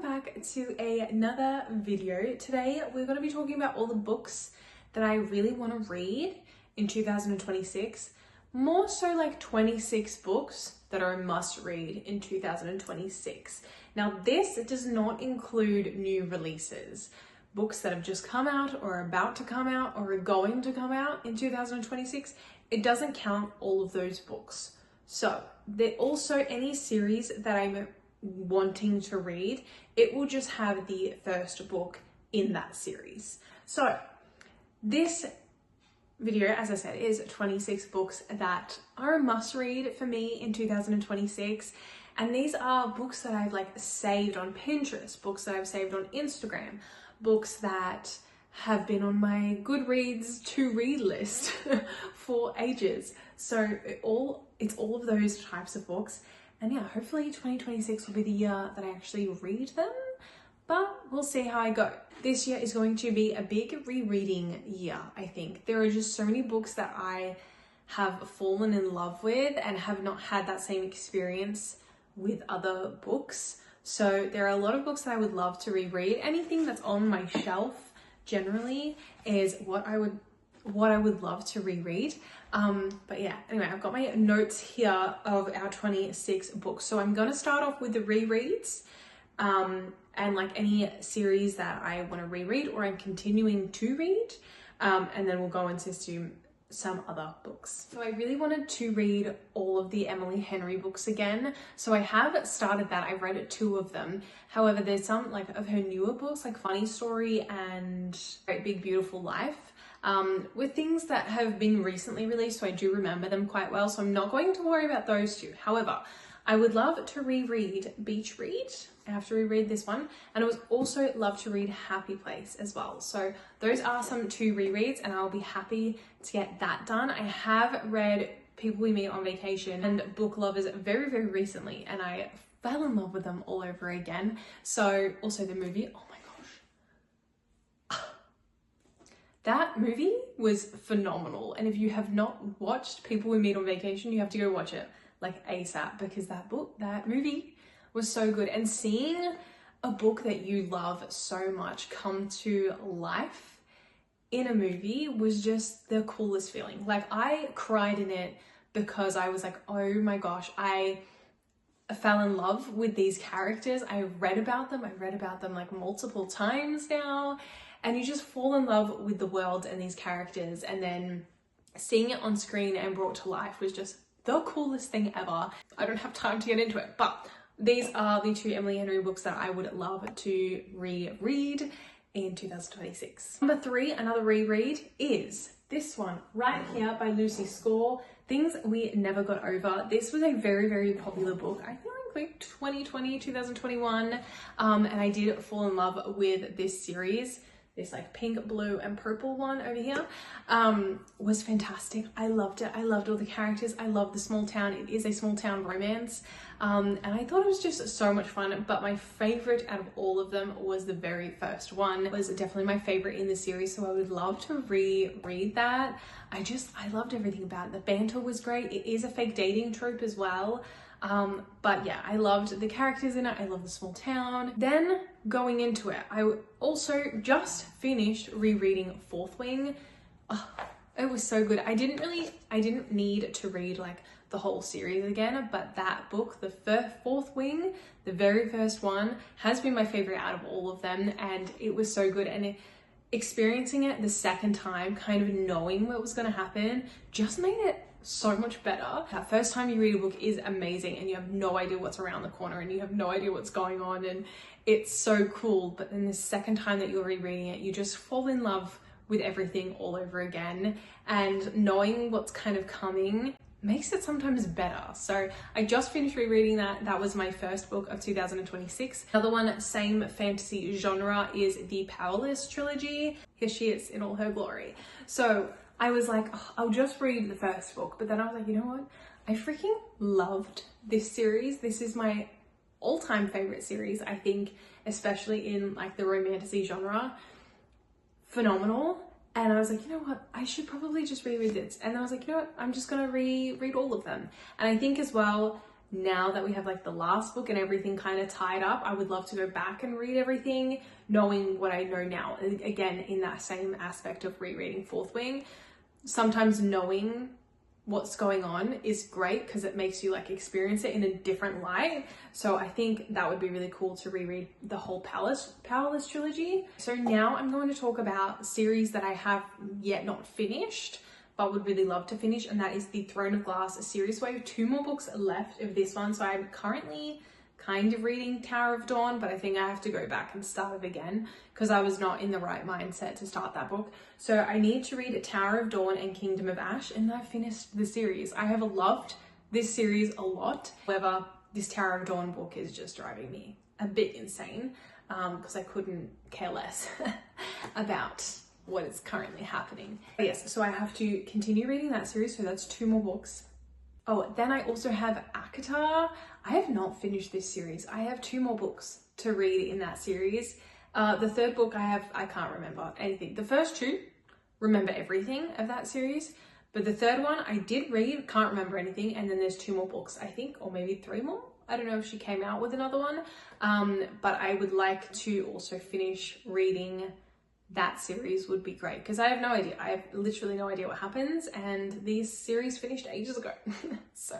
back to another video. Today we're going to be talking about all the books that I really want to read in 2026. More so like 26 books that are a must read in 2026. Now this does not include new releases. Books that have just come out or are about to come out or are going to come out in 2026. It doesn't count all of those books. So there also any series that I'm wanting to read, it will just have the first book in that series. So this video, as I said, is 26 books that are a must read for me in 2026. And these are books that I've like saved on Pinterest, books that I've saved on Instagram, books that have been on my Goodreads to read list for ages. So it's all of those types of books. And yeah, hopefully 2026 will be the year that I actually read them, but we'll see how I go. This year is going to be a big rereading year, I think. There are just so many books that I have fallen in love with and have not had that same experience with other books. So there are a lot of books that I would love to reread. Anything that's on my shelf generally is what I would love to reread. But yeah, anyway, I've got my notes here of our 26 books. So I'm going to start off with the rereads and like any series that I want to reread or I'm continuing to read. And then we'll go into some other books. So I really wanted to read all of the Emily Henry books again. So I have started that. I read 2 of them. However, there's some like of her newer books like Funny Story and Great Big Beautiful Life. With things that have been recently released, so I do remember them quite well, so I'm not going to worry about those 2. However, I would love to reread Beach Read. I have to reread this one, and I would also love to read Happy Place as well. So those are some 2 rereads, and I'll be happy to get that done. I have read People We Meet on Vacation and Book Lovers very, very recently, and I fell in love with them all over again. So also the movie, oh my gosh. That movie was phenomenal. And if you have not watched People We Meet on Vacation, you have to go watch it like ASAP, because that movie was so good. And seeing a book that you love so much come to life in a movie was just the coolest feeling. Like I cried in it because I was like, oh my gosh, I fell in love with these characters. I read about them like multiple times now. And you just fall in love with the world and these characters, and then seeing it on screen and brought to life was just the coolest thing ever. I don't have time to get into it, but these are the 2 Emily Henry books that I would love to reread in 2026. Number 3, another reread, is this one right here by Lucy Score, Things We Never Got Over. This was a very, very popular book. I feel like 2020, 2021, and I did fall in love with this series. This like pink, blue and purple one over here was fantastic. I loved it. I loved all the characters. I love the small town. It is a small town romance. And I thought it was just so much fun. But my favorite out of all of them was the very first one. It was definitely my favorite in the series. So I would love to reread that. I loved everything about it. The banter was great. It is a fake dating trope as well. But yeah, I loved the characters in it. I love the small town. Then going into it, I also just finished rereading Fourth Wing. Oh, it was so good. I didn't need to read like the whole series again, but that book, the Fourth Wing, the very first one, has been my favorite out of all of them. And it was so good. And experiencing it the second time, kind of knowing what was going to happen, just made it so much better. That first time you read a book is amazing and you have no idea what's around the corner and you have no idea what's going on, and it's so cool. But then the second time that you're rereading it, you just fall in love with everything all over again, and knowing what's kind of coming makes it sometimes better. So I just finished rereading that. That was my first book of 2026. Another one, same fantasy genre, is the Powerless trilogy. Here she is in all her glory. So I was like, oh, I'll just read the first book. But then I was like, you know what? I freaking loved this series. This is my all-time favorite series, I think, especially in like the romantasy genre. Phenomenal. And I was like, you know what? I should probably just reread this. And then I was like, you know what? I'm just going to reread all of them. And I think as well, now that we have like the last book and everything kind of tied up, I would love to go back and read everything, knowing what I know now. And again, in that same aspect of rereading Fourth Wing, sometimes knowing what's going on is great because it makes you like experience it in a different light. So I think that would be really cool to reread the whole Powerless trilogy. So now I'm going to talk about a series that I have yet not finished but would really love to finish, and that is the Throne of Glass series. So I have 2 more books left of this one. So I'm currently kind of reading Tower of Dawn, but I think I have to go back and start it again because I was not in the right mindset to start that book. So I need to read Tower of Dawn and Kingdom of Ash, and I've finished the series. I have loved this series a lot. However, this Tower of Dawn book is just driving me a bit insane because I couldn't care less about what is currently happening. But yes, so I have to continue reading that series, so that's 2 more books. Oh, then I also have ACOTAR. I have not finished this series. I have 2 more books to read in that series. The 3rd book I can't remember anything. The first 2, remember everything of that series. But the 3rd one I did read, can't remember anything. And then there's 2 more books, I think, or maybe 3 more. I don't know if she came out with another one. But I would like to also finish reading that series would be great because I have no idea. I have literally no idea what happens, and this series finished ages ago. So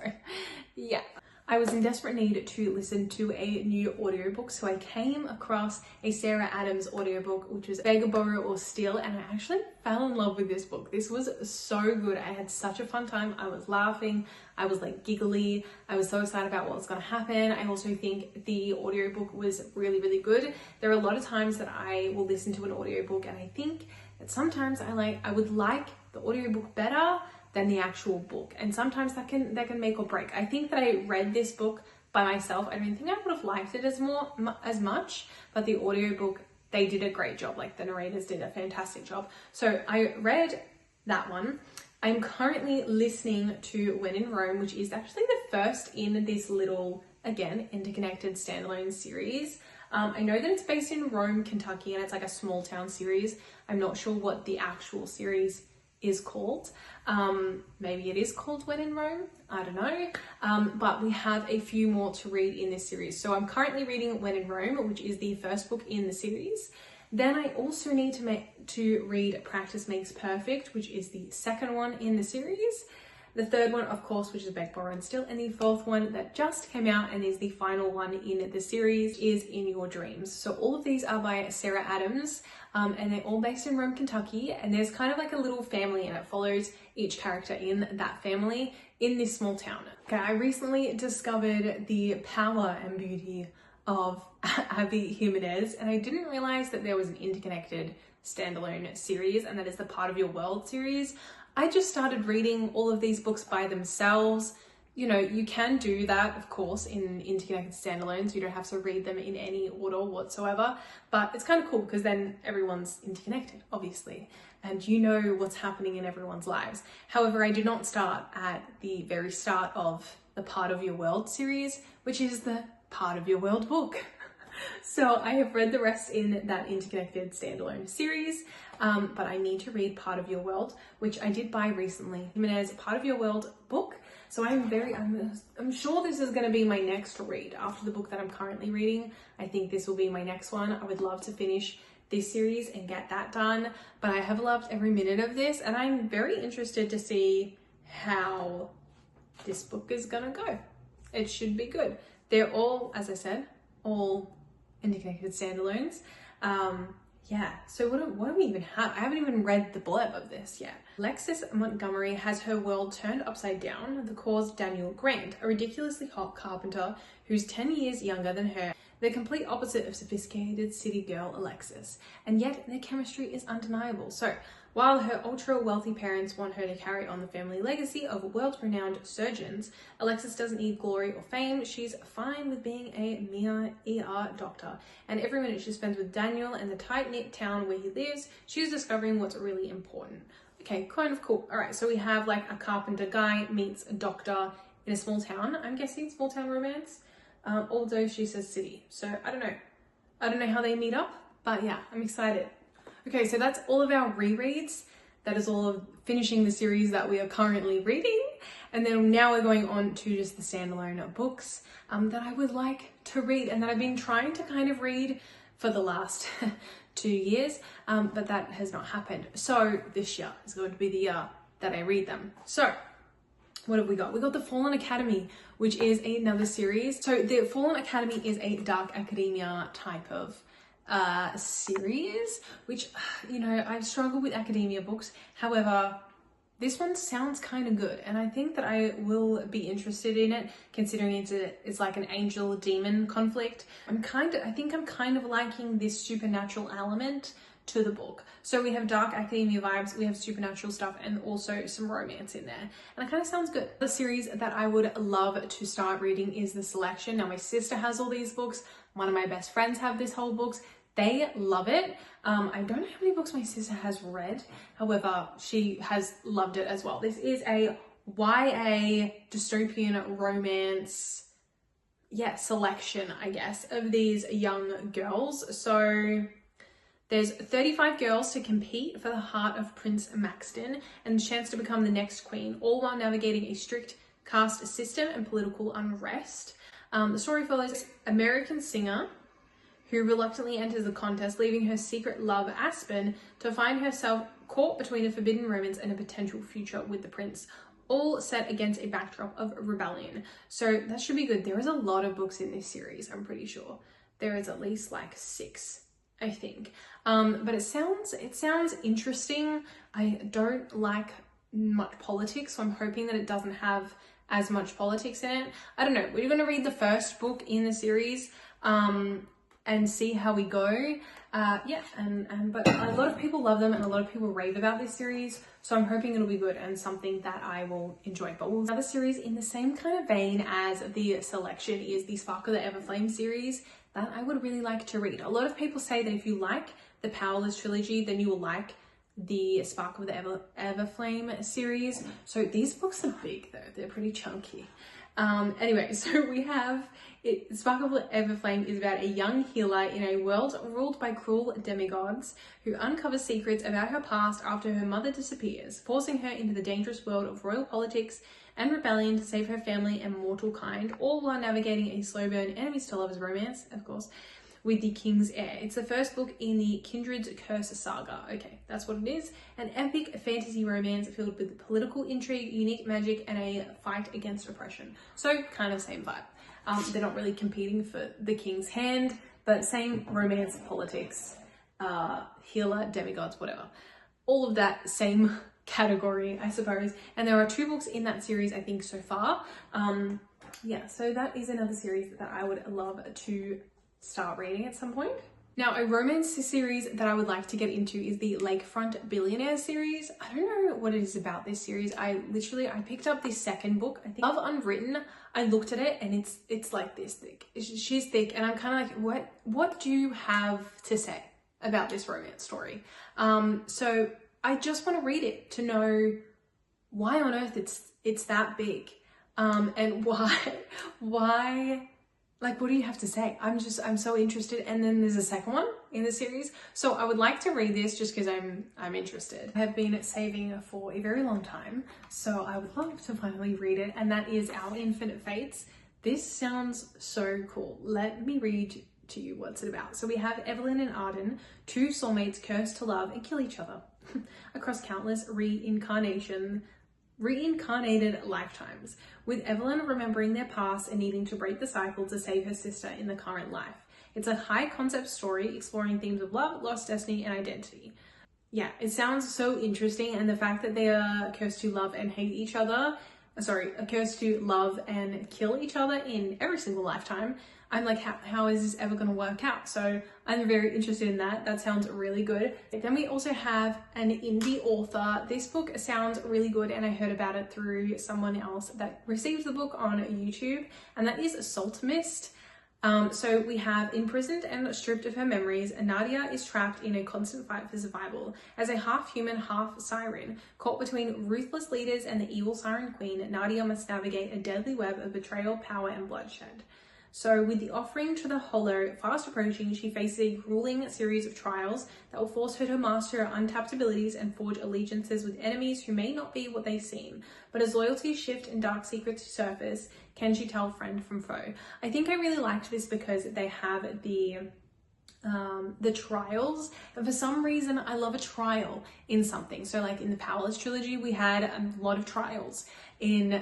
yeah, I was in desperate need to listen to a new audiobook, so I came across a Sarah Adams audiobook, which was Beg, Borrow or Steal, and I actually fell in love with this book. This was so good. I had such a fun time. I was laughing, I was like giggly, I was so excited about what was going to happen. I also think the audiobook was really, really good. There are a lot of times that I will listen to an audiobook and I think that sometimes I would like the audiobook better than the actual book, and sometimes that can make or break. I think that I read this book by myself. I don't think I would have liked it as much, but the audiobook, they did a great job. Like the narrators did a fantastic job. So I read that one. I'm currently listening to When in Rome, which is actually the first in this little, again, interconnected standalone series. I know that it's based in Rome, Kentucky, and it's like a small town series. I'm not sure what the actual series is called. Maybe it is called When in Rome, I don't know. But we have a few more to read in this series. So I'm currently reading When in Rome, which is the first book in the series. Then I also need to read Practice Makes Perfect, which is the second one in the series. The 3rd one, of course, which is Beg, Borrow and Steal, and the 4th one that just came out and is the final one in the series is In Your Dreams. So all of these are by Sarah Adams, and they're all based in Rome, Kentucky, and there's kind of like a little family, and it follows each character in that family in this small town. Okay, I recently discovered the power and beauty of Abby Jimenez, and I didn't realize that there was an interconnected standalone series, and that is the Part of Your World series. I just started reading all of these books by themselves. You know, you can do that, of course, in interconnected standalones. You don't have to read them in any order whatsoever, but it's kind of cool because then everyone's interconnected, obviously, and you know what's happening in everyone's lives. However, I did not start at the very start of the Part of Your World series, which is the Part of Your World book. So I have read the rest in that interconnected standalone series, but I need to read Part of Your World, which I did buy recently. Jimenez Part of Your World book. So I'm sure this is going to be my next read after the book that I'm currently reading. I think this will be my next one. I would love to finish this series and get that done, but I have loved every minute of this, and I'm very interested to see how this book is gonna go. It should be good. They're all, as I said, all interconnected standalones. Yeah, so what do we even have? I haven't even read the blurb of this yet. Alexis Montgomery has her world turned upside down. The cause Daniel Grant, a ridiculously hot carpenter who's 10 years younger than her, the complete opposite of sophisticated city girl Alexis, and yet their chemistry is undeniable. So while her ultra-wealthy parents want her to carry on the family legacy of world-renowned surgeons, Alexis doesn't need glory or fame. She's fine with being a mere ER doctor. And every minute she spends with Daniel and the tight-knit town where he lives, she's discovering what's really important. Okay, kind of cool. All right, so we have like a carpenter guy meets a doctor in a small town. I'm guessing small town romance. Although she says city. So I don't know. I don't know how they meet up, but yeah, I'm excited. Okay, so that's all of our rereads. That is all of finishing the series that we are currently reading. And then now we're going on to just the standalone books that I would like to read and that I've been trying to kind of read for the last 2 years, but that has not happened. So this year is going to be the year that I read them. So what have we got? We got The Fallen Academy, which is another series. So The Fallen Academy is a dark academia type of series, which, you know, I've struggled with academia books. However, this one sounds kind of good, and I think that I will be interested in it, considering it's like an angel demon conflict. I think I'm kind of liking this supernatural element to the book. So we have dark academia vibes, we have supernatural stuff, and also some romance in there, and it kind of sounds good. The series that I would love to start reading is The Selection. Now my sister has all these books, one of my best friends have this whole books. They love it. I don't know how many books my sister has read. However, she has loved it as well. This is a YA dystopian romance, selection, I guess, of these young girls. So there's 35 girls to compete for the heart of Prince Maxton and the chance to become the next queen, all while navigating a strict caste system and political unrest. The story follows American singer who reluctantly enters the contest, leaving her secret love, Aspen, to find herself caught between a forbidden romance and a potential future with the prince, all set against a backdrop of rebellion. So that should be good. There is a lot of books in this series, I'm pretty sure. There is at least like 6, I think. But it sounds interesting. I don't like much politics, so I'm hoping that it doesn't have as much politics in it. I don't know. We're going to read the first book in the series, and see how we go. But a lot of people love them and a lot of people rave about this series, so I'm hoping it'll be good and something that I will enjoy. But another series in the same kind of vein as The Selection is the Spark of the Everflame series that I would really like to read. A lot of people say that if you like the Powerless trilogy, then you will like the Spark of the Everflame series. So these books are big though, they're pretty chunky. Anyway, so we have Spark of Everflame is about a young healer in a world ruled by cruel demigods who uncover secrets about her past after her mother disappears, forcing her into the dangerous world of royal politics and rebellion to save her family and mortal kind, all while navigating a slow burn enemies to lovers romance, of course, with the King's Heir. It's the first book in the Kindred's Curse saga. Okay, that's what it is. An epic fantasy romance filled with political intrigue, unique magic, and a fight against oppression. So kind of same vibe. They're not really competing for the King's Hand, but same romance, politics, healer, demigods, whatever. All of that same category, I suppose. And there are 2 books in that series, I think, so far. So that is another series that I would love to start reading at some point. Now, a romance series that I would like to get into is the Lakefront Billionaire series. I don't know what it is about this series. I picked up the second book, I think, Love Unwritten. I looked at it and it's like this thick. She's thick, and I'm kind of like, what do you have to say about this romance story? So I just want to read it to know why on earth it's that big, and why. Like, what do you have to say? I'm so interested. And then there's a second one in the series. So I would like to read this just because I'm interested. I have been saving for a very long time, so I would love to finally read it. And that is Our Infinite Fates. This sounds so cool. Let me read to you what's it about. So we have Evelyn and Arden, 2 soulmates cursed to love and kill each other across countless reincarnated lifetimes, with Evelyn remembering their past and needing to break the cycle to save her sister in the current life. It's a high concept story exploring themes of love, lost destiny, and identity. Yeah, it sounds so interesting, and the fact that they are cursed to love and hate each other, cursed to love and kill each other in every single lifetime, I'm like, how is this ever going to work out? So I'm very interested in that. That sounds really good. Then we also have an indie author. This book sounds really good, and I heard about it through someone else that received the book on YouTube, and that is Salt Mist. So we have imprisoned and stripped of her memories, Nadia is trapped in a constant fight for survival. As a half-human, half-siren, caught between ruthless leaders and the evil Siren Queen, Nadia must navigate a deadly web of betrayal, power, and bloodshed. So with the offering to the hollow fast approaching, she faces a grueling series of trials that will force her to master her untapped abilities and forge allegiances with enemies who may not be what they seem. But as loyalties shift and dark secrets surface, can she tell friend from foe? I think I really liked this because they have the trials, and for some reason I love a trial in something. So like in the Powerless trilogy, we had a lot of trials. In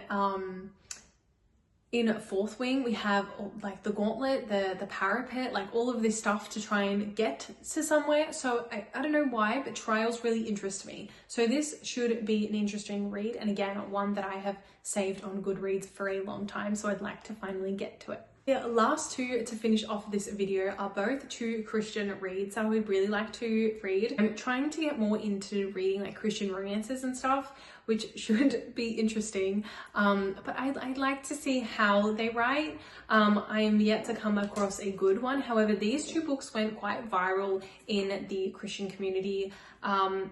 Fourth Wing, we have like the gauntlet, the parapet, like all of this stuff to try and get to somewhere. So I don't know why, but trials really interest me. So this should be an interesting read, and again, one that I have saved on Goodreads for a long time, so I'd like to finally get to it. The last two to finish off this video are both two Christian reads I would really like to read. I'm trying to get more into reading like Christian romances and stuff, which should be interesting, but I'd like to see how they write. I am yet to come across a good one. However, these two books went quite viral in the Christian community,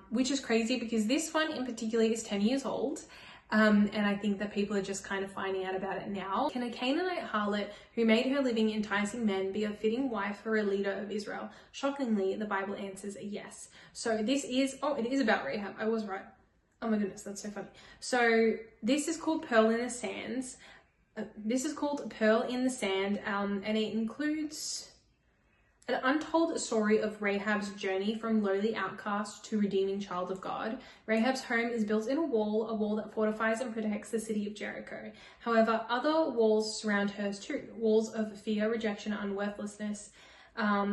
which is crazy because this one in particular is 10 years old. And I think that people are just kind of finding out about it now. Can a Canaanite harlot who made her living enticing men be a fitting wife for a leader of Israel? Shockingly, the Bible answers yes. So this is, oh, it is about Rahab. I was right. Oh my goodness, that's so funny. So this is called Pearl in the Sands. This is called Pearl in the Sand, and it includes an untold story of Rahab's journey from lowly outcast to redeeming child of God. Rahab's home is built in a wall that fortifies and protects the city of Jericho. However, other walls surround hers too, walls of fear, rejection, and unworthlessness.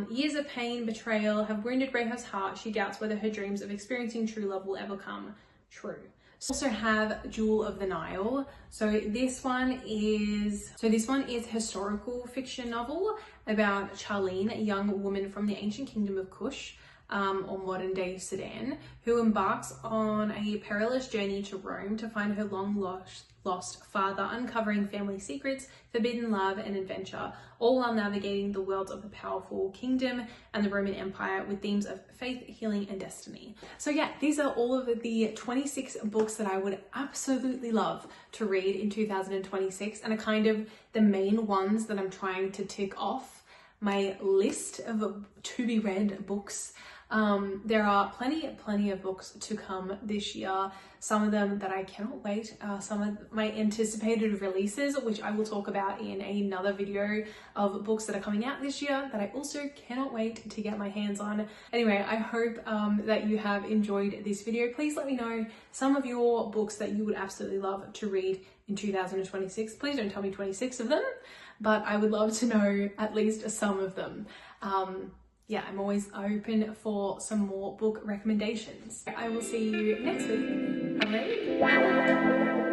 Years of pain, betrayal have wounded Rahab's heart. She doubts whether her dreams of experiencing true love will ever come true. Also have Jewel of the Nile. So this one is historical fiction novel about Charlene, a young woman from the ancient kingdom of Kush, or modern day Sudan, who embarks on a perilous journey to Rome to find her long lost father, uncovering family secrets, forbidden love and adventure, all while navigating the worlds of the powerful kingdom and the Roman Empire with themes of faith, healing and destiny. So yeah, these are all of the 26 books that I would absolutely love to read in 2026, and are kind of the main ones that I'm trying to tick off my list of to be read books. There are plenty of books to come this year. Some of them that I cannot wait, some of my anticipated releases, which I will talk about in another video, of books that are coming out this year that I also cannot wait to get my hands on. Anyway, I hope that you have enjoyed this video. Please let me know some of your books that you would absolutely love to read in 2026. Please don't tell me 26 of them, but I would love to know at least some of them. Yeah, I'm always open for some more book recommendations. I will see you next week. Alright?